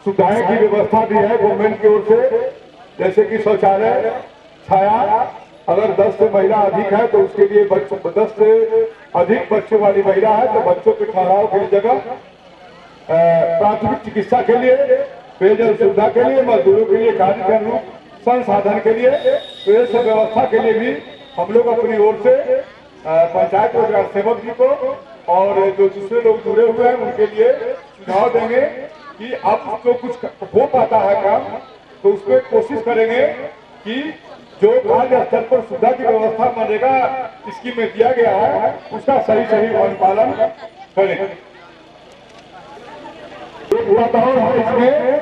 सुविधाएं की व्यवस्था भी है गवर्नमेंट की ओर से, जैसे कि शौचालय, छाया, अगर 10 से महिला अधिक है तो उसके लिए 10 से अधिक बच्चों वाली महिला है तो बच्चों के ठहराव की जगह, प्राथमिक चिकित्सा के लिए, पेयजल सुविधा के लिए, मजदूरों के लिए कार्य के अनुरूप संसाधन के लिए, तो ये सब व्यवस्था के लिए भी हम लोग अपनी ओर से पंचायत रोजगार सेवक जी को और जो दूसरे लोग जुड़े हुए हैं उनके लिए सुझाव देंगे कि अब जो कुछ हो पाता है काम तो उसमें कोशिश करेंगे कि जो कार्य स्तर पर सुविधा की व्यवस्था मनरेगा स्कीम में दिया गया है उसका सही अनुपालन करें। एक बात और है इसमें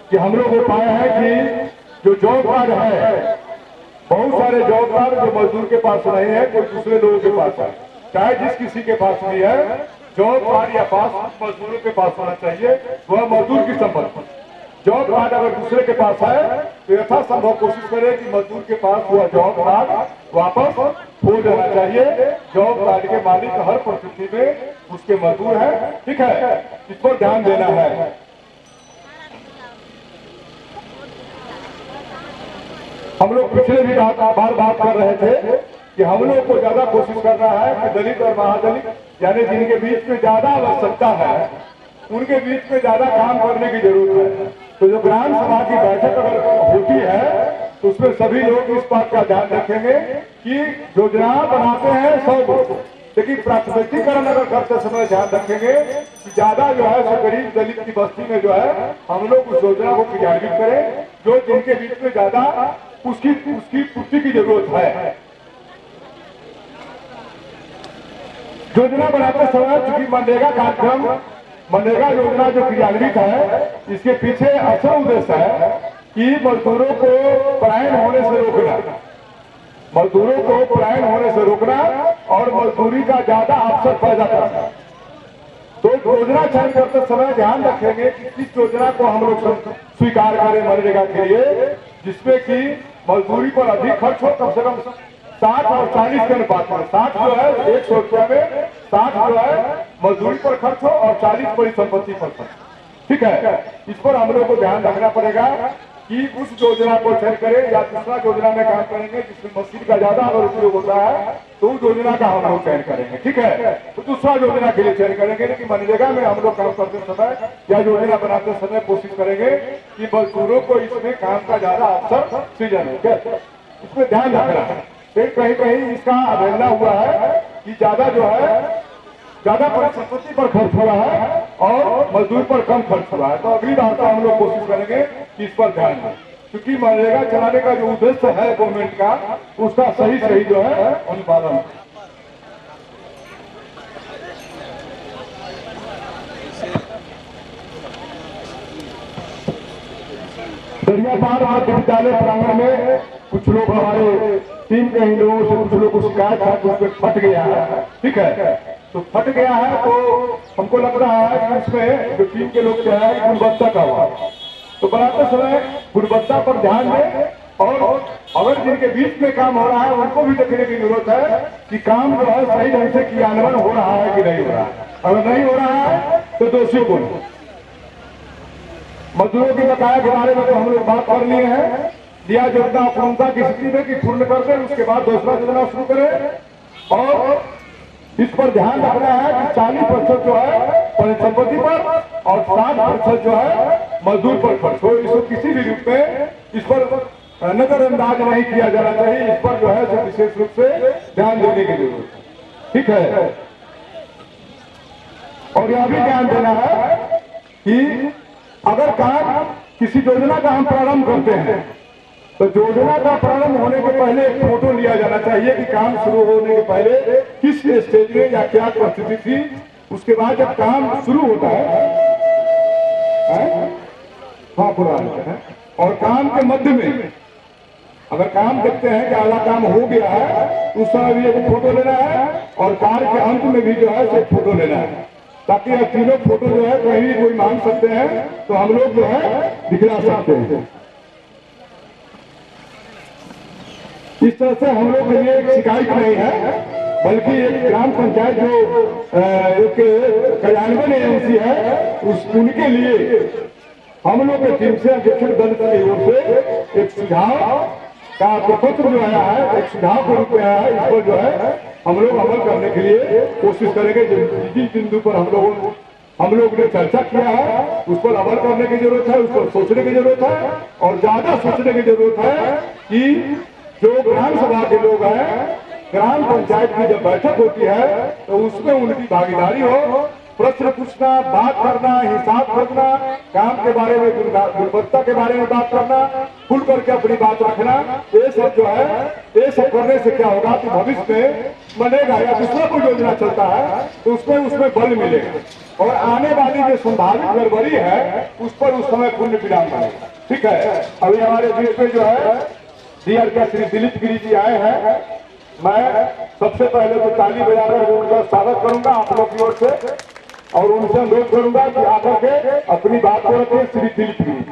कि हम लोग को पाया है कि जो जॉब कार्ड है, बहुत सारे जॉब कार्ड जो मजदूर के पास नहीं है कोई दूसरे लोगों के पास है, चाहे जिस किसी के पास भी है जॉब कार्ड या पास मजदूरों के पास होना चाहिए, वह मजदूर की संपत्ति। जॉब कार्ड अगर दूसरे के पास है तो यथासंभव कोशिश करें कि मजदूर के पास हुआ जॉब कार्ड वापस हो जाना चाहिए। जॉब कार्ड के मालिक हर परिस्थिति में उसके मजदूर है, ठीक है, इस पर ध्यान देना है। हम लोग पिछले भी बार बात कर रहे थे कि हम लोग को ज्यादा कोशिश कर रहा है कि दलित और महादलित यानी जिनके बीच में ज्यादा आवश्यकता है उनके बीच में ज्यादा काम करने की जरूरत है। तो जो ग्राम सभा की बैठक अगर होती है तो उसमें सभी लोग इस बात का ध्यान रखेंगे कि योजना बनाते हैं 100 लोग, लेकिन प्राथमिकीकरण अगर करते समय ध्यान रखेंगे कि ज्यादा जो है सो गरीब दलित की बस्ती में जो है हम लोग उस योजना को क्रियान्वित करें जो जिनके बीच में ज्यादा उसकी पूर्ति की जरूरत है। योजना बनाते समय चूंकि मनरेगा कार्यक्रम, मनरेगा योजना जो क्रियान्वित है इसके पीछे असल उद्देश्य है कि मजदूरों को पलायन होने से रोकना, मजदूरों को पलायन होने से रोकना और मजदूरी का ज्यादा अवसर पैदा करना। तो योजना चयन करते समय ध्यान रखेंगे कि किस योजना को हम लोग स्वीकार करें मनरेगा के लिए जिसमें कि मजदूरी पर अधिक खर्च हो, कम से कम 60 और 40 के अनुपात में। 60 जो है 100 रुपया में 60 जो है मजदूरी पर खर्च हो और 40 परिसंपत्ति पर खर्च, ठीक है। इस पर हम लोग को ध्यान रखना पड़ेगा कि उस योजना को चयन करें या दूसरा योजना में काम करेंगे जिसमें मशीन का ज्यादा अगर उपयोग होता है तो उस योजना का हम लोग चयन करेंगे, ठीक है। तो दूसरा योजना के लिए चयन करेंगे, लेकिन मनरेगा में हम लोग काम करते समय या योजना बनाते समय कोशिश करेंगे कि मजदूरों को इसमें काम का ज्यादा अवसर सृजन हो, इसमें ध्यान रखना है। फिर कहीं कहीं इसका अवहेलना हुआ है कि ज्यादा जो है ज्यादा परिसंपत्ति पर खर्च हुआ है और मजदूर पर कम खर्च हुआ है। तो अगली बार का हम लोग कोशिश करेंगे कि इस पर ध्यान दें, क्योंकि मनरेगा चलाने का जो उद्देश्य है गवर्नमेंट का उसका सही जो है अनुपालन। दरियापार मध्य विद्यालय प्रांगण में कुछ लोग हमारे टीम के ही लोगों से कुछ लोग शिकायत है उसमें फट गया है, ठीक है। तो फट गया है तो हमको लग रहा है कि उसमें जो टीम के लोग कह रहे हैं गुणवत्ता का हुआ, तो बनाते समय गुणवत्ता पर ध्यान दें और अगर जिनके बीच में काम हो रहा है उनको भी देखने की जरूरत है कि काम जो है सही ढंग से क्रियान्वयन हो रहा है कि नहीं हो रहा है। अगर नहीं हो रहा है तो दोषी कौन। मजदूरों के बकाया के बारे में तो हम लोग बात कर लिए हैं, दिया योजना अपूर्णता की स्थिति में कि पूर्ण कर दें, उसके बाद दूसरा योजना शुरू करें और इस पर ध्यान रखना है कि 40% जो है परिसंपत्ति पर और 60% जो है मजदूर पर खर्च हो। इसको किसी भी रूप में इस पर नजरअंदाज नहीं किया जाना चाहिए, इस पर जो है विशेष रूप से ध्यान देने की जरूरत है, ठीक है। और यह भी ध्यान देना है कि अगर काम किसी योजना का हम प्रारंभ करते हैं तो योजना का प्रारंभ होने के पहले एक फोटो लिया जाना चाहिए कि काम शुरू होने के पहले किस स्टेज में या क्या परिस्थिति थी। उसके बाद जब काम शुरू होता है हाँ पूरा है और काम के मध्य में अगर काम देखते हैं कि आधा काम हो गया है उस समय भी एक फोटो लेना है और कार्य के अंत में भी जो है एक फोटो लेना है, ताकि यह तीनों फोटो जो है कहीं भी कोई मांग सकते हैं तो हम लोग जो है दिखला सकते हैं। इस तरह से हम लोग के लिए एक शिकायत नहीं है, बल्कि एक ग्राम पंचायत जो एक कार्यान्वयन एजेंसी है उनके लिए हम लोग के टीम से अध्यक्ष दल की ओर से एक सुझाव का प्रपत्र जो आया है, एक सुझाव के रूप में आया है। इस पर जो है हम लोग अमल करने के लिए कोशिश करेंगे। जिस बिंदु पर हम लोग ने चर्चा किया है उस पर अमल करने की जरूरत है, उस पर सोचने की जरूरत है और ज्यादा सोचने की जरूरत है कि जो ग्राम सभा के लोग हैं, ग्राम पंचायत की जब बैठक होती है तो उसमें उनकी भागीदारी हो, प्रश्न पूछना, बात करना, हिसाब करना, काम के बारे में, गुणवत्ता के बारे में बात करना, खुल करके अपनी बात रखना, ये सब जो है, ये सब करने से क्या होगा कि भविष्य में बनेगा या दूसरा कोई योजना चलता है तो उसमें बल मिलेगा और आने वाली जो संभावित गड़बड़ी है उस पर उस समय पुण्य विराम बनेगा। ठीक है, अभी हमारे बीच में जो है डीआर के श्री दिलीप गिरी जी आए हैं। मैं सबसे पहले तो ताली बजाकर उनका स्वागत करूंगा आप लोग की ओर से और उनसे अनुरोध करूंगा कि आकर के अपनी बात को रखें। श्री दिलीप गिरी।